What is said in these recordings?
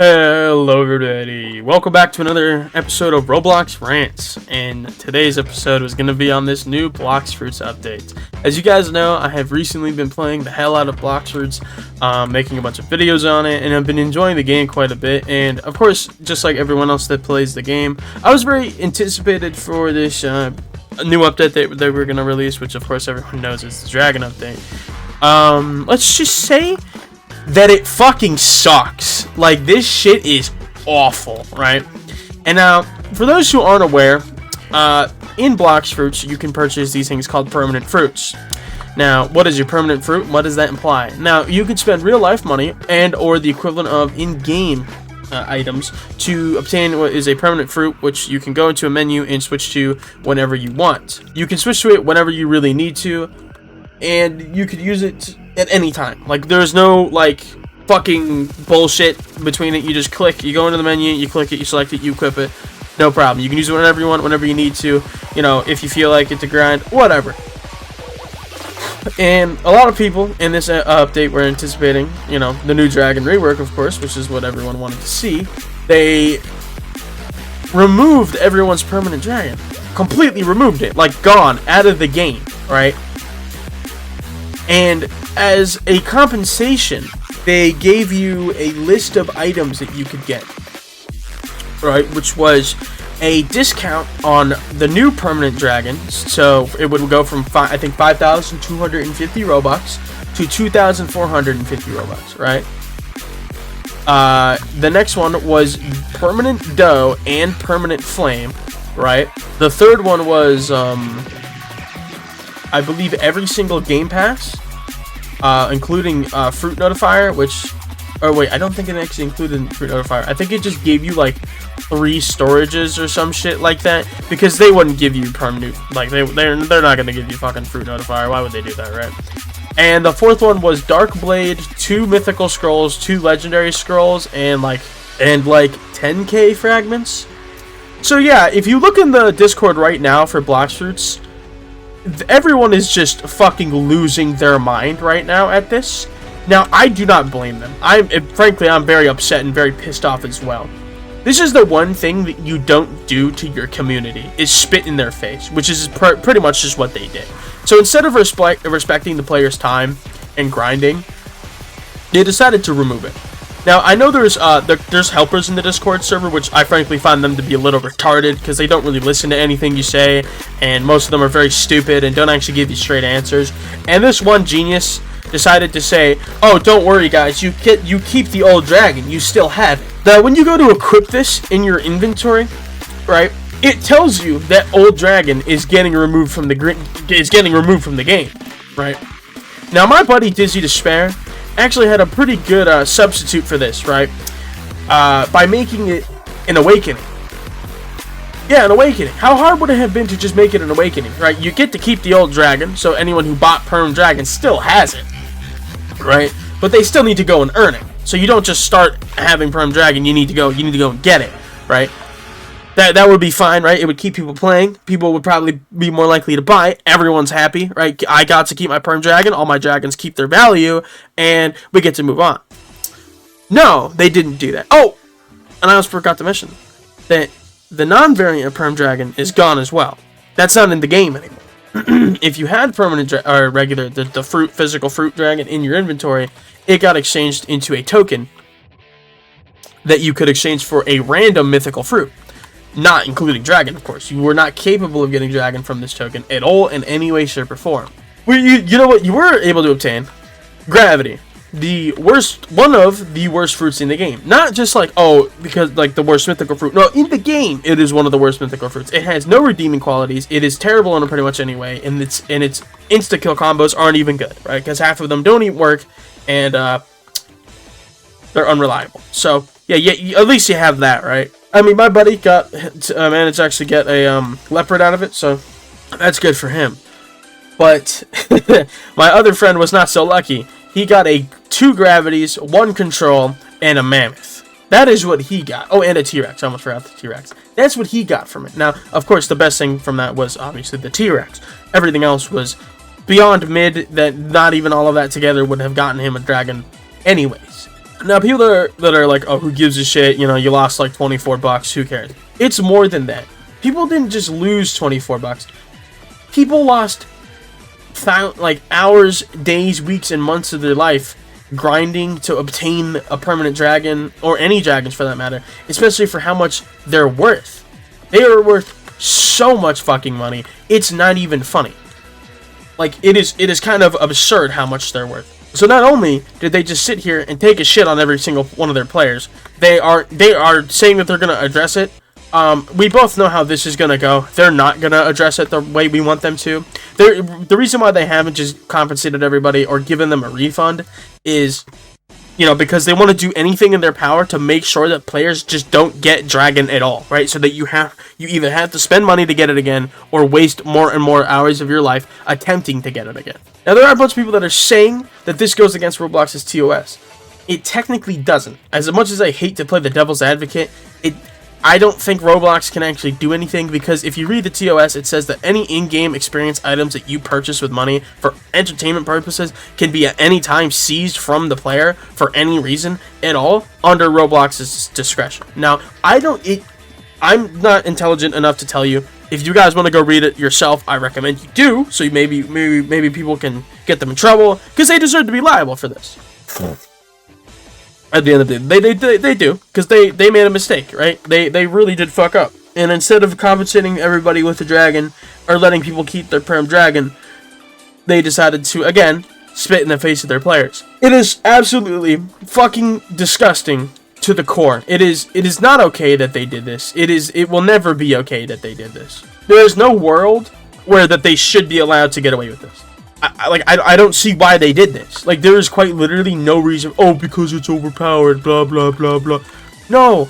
Hello everybody, welcome back to another episode of Roblox Rants, and today's episode was going to be on this new Blox Fruits update. As you guys know, I have recently been playing the hell out of Blox Fruits, making a bunch of videos on it, and I've been enjoying the game quite a bit. And of course, just like everyone else that plays the game, I was very anticipated for this new update that they were going to release, which of course everyone knows is the Dragon update. Let's just say that it fucking sucks. Like, this shit is awful, right? And now, for those who aren't aware, in Blox Fruits, you can purchase these things called permanent fruits. Now, what is your permanent fruit? What does that imply? Now, you can spend real life money and or the equivalent of in-game items to obtain what is a permanent fruit, which you can go into a menu and switch to whenever you want. You can switch to it whenever you really need to, and you could use it at any time. Like, there's no like fucking bullshit between it. You just click, you go into the menu, you click it, you select it, you equip it, no problem. You can use it whenever you want, whenever you need to, you know, if you feel like it to grind, whatever. And a lot of people in this update were anticipating, you know, the new Dragon rework, of course, which is what everyone wanted to see. They removed everyone's permanent dragon, completely removed it, like gone out of the game, right? And as a compensation, they gave you a list of items that you could get, right? Which was a discount on the new permanent dragons. So it would go from, I think, 5,250 Robux to 2,450 Robux, right? The next one was permanent dough and permanent flame, right? The third one was, I believe, every single game pass, including fruit notifier, which, or wait, I don't think it actually included fruit notifier. I think it just gave you like 3 storages or some shit like that, because they wouldn't give you permanent, like they're not gonna give you fucking fruit notifier. Why would they do that, right? And the fourth one was Dark Blade, 2 mythical scrolls, 2 legendary scrolls, and like 10k fragments. So yeah, if you look in the Discord right now for Blox Fruits, everyone is just fucking losing their mind right now at this. Now, I do not blame them. Frankly, I'm very upset and very pissed off as well. This is the one thing that you don't do to your community, is spit in their face, which is pretty much just what they did. So instead of respecting the player's time and grinding, they decided to remove it. Now, I know there's helpers in the Discord server, which I frankly find them to be a little retarded, because they don't really listen to anything you say, and most of them are very stupid and don't actually give you straight answers. And this one genius decided to say, oh, don't worry guys, you keep the old dragon, you still have it. Now, when you go to equip this in your inventory, right, it tells you that old dragon is getting removed from the game, right? Now, my buddy Dizzy Despair actually had a pretty good substitute for this, right? By making it an awakening. Yeah, an awakening. How hard would it have been to just make it an awakening, right? You get to keep the old dragon, so anyone who bought Perm Dragon still has it, right? But they still need to go and earn it. So you don't just start having Perm Dragon. You need to go and get it, right? That would be fine, right? It would keep people playing. People would probably be more likely to buy. Everyone's happy, right? I got to keep my Perm Dragon. All my dragons keep their value, and we get to move on. No, they didn't do that. Oh, and I almost forgot to mention that the non-variant of Perm Dragon is gone as well. That's not in the game anymore. If you had permanent or regular the physical fruit dragon in your inventory, it got exchanged into a token that you could exchange for a random mythical fruit. Not including dragon, of course. You were not capable of getting dragon from this token at all, in any way, shape, or form. Well, you know what you were able to obtain? Gravity. One of the worst fruits in the game. Not just like, oh, because like the worst mythical fruit. No, in the game, it is one of the worst mythical fruits. It has no redeeming qualities. It is terrible in pretty much any way, and its insta-kill combos aren't even good, right? Because half of them don't even work, and they're unreliable. So, yeah, at least you have that, right? I mean, my buddy managed to actually get a leopard out of it, so that's good for him. But my other friend was not so lucky. He got 2 gravities, 1 control, and a mammoth. That is what he got. Oh, and a T-Rex. I almost forgot the T-Rex. That's what he got from it. Now, of course, the best thing from that was obviously the T-Rex. Everything else was beyond mid, that not even all of that together would have gotten him a dragon anyways. Now, people that are like, oh, who gives a shit? You know, you lost like $24. Who cares? It's more than that. People didn't just lose $24. People lost like hours, days, weeks, and months of their life grinding to obtain a permanent dragon, or any dragons for that matter, especially for how much they're worth. They are worth so much fucking money. It's not even funny. Like, it is kind of absurd how much they're worth. So not only did they just sit here and take a shit on every single one of their players, they are saying that they're going to address it. We both know how this is going to go. They're not going to address it the way we want them to. The reason why they haven't just compensated everybody or given them a refund is, you know, because they want to do anything in their power to make sure that players just don't get dragon at all, right? So that you either have to spend money to get it again or waste more and more hours of your life attempting to get it again. Now, there are a bunch of people that are saying that this goes against Roblox's TOS. It technically doesn't. As much as I hate to play the devil's advocate, I don't think Roblox can actually do anything, because if you read the TOS, it says that any in-game experience items that you purchase with money for entertainment purposes can be at any time seized from the player for any reason at all under Roblox's discretion. Now, I'm not intelligent enough to tell you. If you guys want to go read it yourself, I recommend you do, so maybe people can get them in trouble, because they deserve to be liable for this. At the end of the day, they do, because they made a mistake, right? They really did fuck up. And instead of compensating everybody with a dragon, or letting people keep their perm dragon, they decided to, again, spit in the face of their players. It is absolutely fucking disgusting to the core. It is not okay that they did this. It will never be okay that they did this. There is no world where that they should be allowed to get away with this. I don't see why they did this. Like, there is quite literally no reason. Oh, because it's overpowered, blah, blah, blah, blah. No,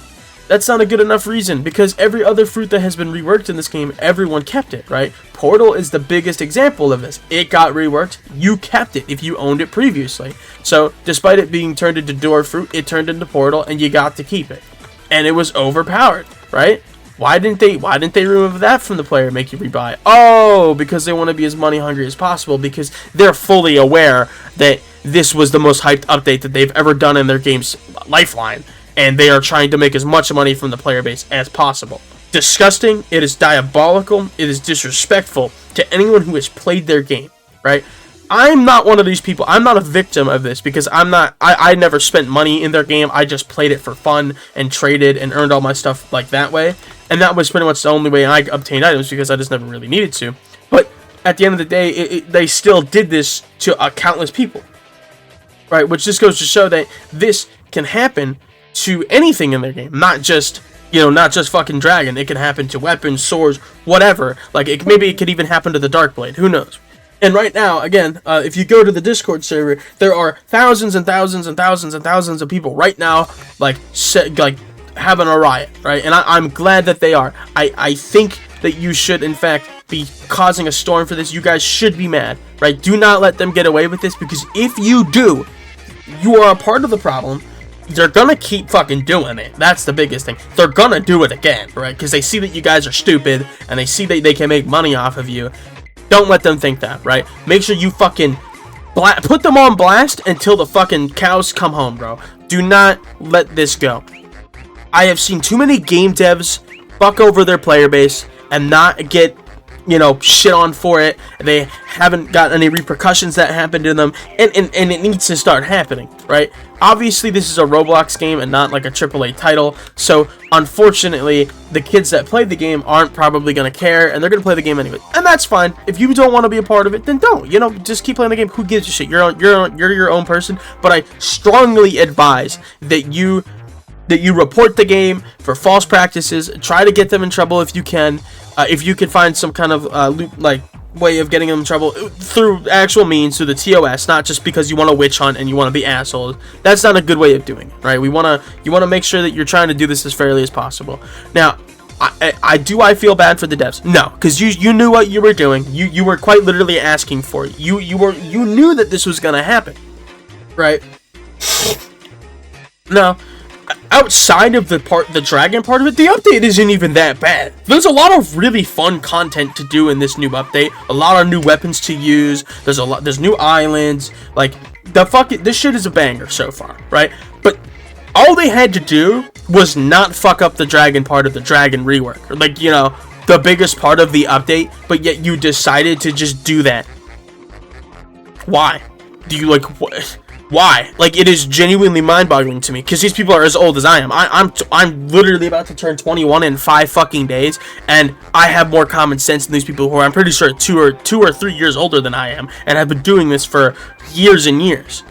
that's not a good enough reason, because every other fruit that has been reworked in this game, everyone kept it, right? Portal is the biggest example of this. It got reworked. You kept it if you owned it previously. So, despite it being turned into door fruit, it turned into Portal, and you got to keep it. And it was overpowered, right? Why didn't they remove that from the player, make you rebuy? Oh, because they want to be as money hungry as possible, because they're fully aware that this was the most hyped update that they've ever done in their game's lifeline, and they are trying to make as much money from the player base as possible. Disgusting, it is diabolical, it is disrespectful to anyone who has played their game, right? I'm not one of these people. I'm not a victim of this, because I never spent money in their game. I just played it for fun and traded and earned all my stuff like that way. And that was pretty much the only way I obtained items, because I just never really needed to. But at the end of the day, they still did this to countless people, right? Which just goes to show that this can happen to anything in their game, not just fucking dragon. It can happen to weapons, swords, whatever. Like, maybe it could even happen to the Darkblade. Who knows? And right now, again, if you go to the Discord server, there are thousands and thousands and thousands and thousands of people right now, like having a riot, right? And I'm glad that they are. I think that you should, in fact, be causing a storm for this. You guys should be mad, right? Do not let them get away with this, because if you do, you are a part of the problem. They're gonna keep fucking doing it. That's the biggest thing. They're gonna do it again, right? Because they see that you guys are stupid, and they see that they can make money off of you. Don't let them think that, right? Make sure you fucking put them on blast until the fucking cows come home, bro. Do not let this go. I have seen too many game devs fuck over their player base and not get, shit on for it. They haven't got any repercussions that happen to them, and it needs to start happening, right? Obviously, this is a Roblox game and not like a AAA title, so unfortunately, the kids that play the game aren't probably going to care, and they're going to play the game anyway, and that's fine. If you don't want to be a part of it, then don't, just keep playing the game. Who gives a shit? You're your own person, but I strongly advise that you report the game for false practices. Try to get them in trouble if you can. If you can find some kind of way of getting them in trouble through actual means, through the TOS, not just because you want to witch hunt and you want to be assholes. That's not a good way of doing it, right? You want to make sure that you're trying to do this as fairly as possible. Now, I feel bad for the devs? No, because you knew what you were doing. You were quite literally asking for it. You knew that this was gonna happen, right? Now, outside of the dragon part of it, the update isn't even that bad. There's a lot of really fun content to do in this new update. A lot of new weapons to use. There's new islands. Like, this shit is a banger so far, right? But All they had to do was not fuck up the dragon part of the dragon rework, or like, you know, the biggest part of the update, but yet you decided to just do that. Why? Do you like what? Why? Like, it is genuinely mind-boggling to me, because these people are as old as I am. I'm literally about to turn 21 in 5 fucking days, and I have more common sense than these people who are, I'm pretty sure, two or 3 years older than I am, and have been doing this for years and years.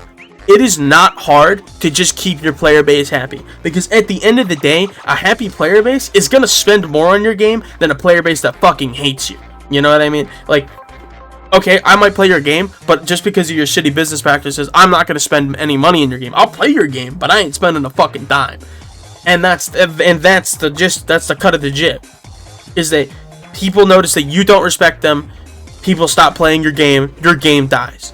It is not hard to just keep your player base happy, because at the end of the day, a happy player base is gonna spend more on your game than a player base that fucking hates you. You know what I mean? Like, okay, I might play your game, but just because of your shitty business practices, I'm not going to spend any money in your game. I'll play your game, but I ain't spending a fucking dime. And that's the cut of the jib. Is that people notice that you don't respect them, people stop playing your game dies.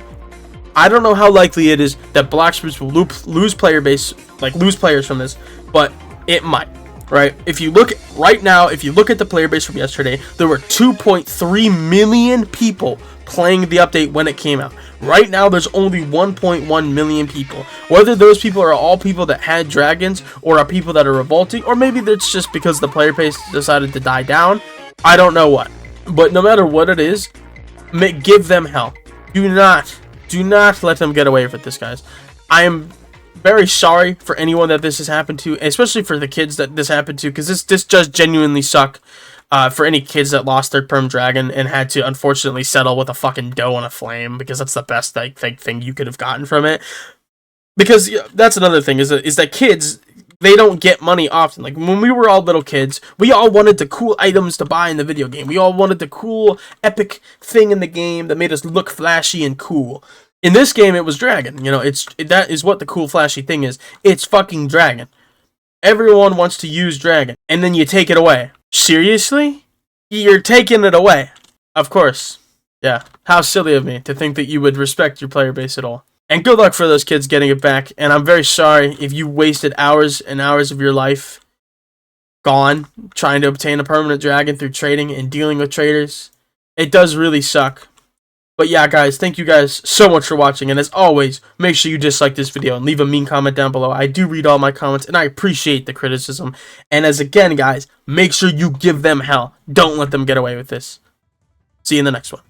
I don't know how likely it is that Blox Fruits will lose player base, like lose players from this, but it might. Right? If you look right now, if you look at the player base from yesterday, there were 2.3 million people playing the update when it came out. Right now, there's only 1.1 million people. Whether those people are all people that had dragons, or are people that are revolting, or maybe it's just because the player base decided to die down, I don't know what. But no matter what it is, give them hell. Do not let them get away with this, guys. I am very sorry for anyone that this has happened to, especially for the kids that this happened to, because this does genuinely suck for any kids that lost their perm dragon and had to unfortunately settle with a fucking dough on a flame, because that's the best thing you could have gotten from it. Because that's another thing, is that kids, they don't get money often. Like, when we were all little kids, we all wanted the cool items to buy in the video game. We all wanted the cool, epic thing in the game that made us look flashy and cool. In this game, it was dragon. You know, that is what the cool, flashy thing is. It's fucking dragon. Everyone wants to use dragon, and then you take it away. Seriously? You're taking it away. Of course. Yeah. How silly of me to think that you would respect your player base at all. And good luck for those kids getting it back. And I'm very sorry if you wasted hours and hours of your life gone trying to obtain a permanent dragon through trading and dealing with traders. It does really suck. But yeah, guys, thank you guys so much for watching, and as always, make sure you dislike this video and leave a mean comment down below. I do read all my comments, and I appreciate the criticism. And as again, guys, make sure you give them hell. Don't let them get away with this. See you in the next one.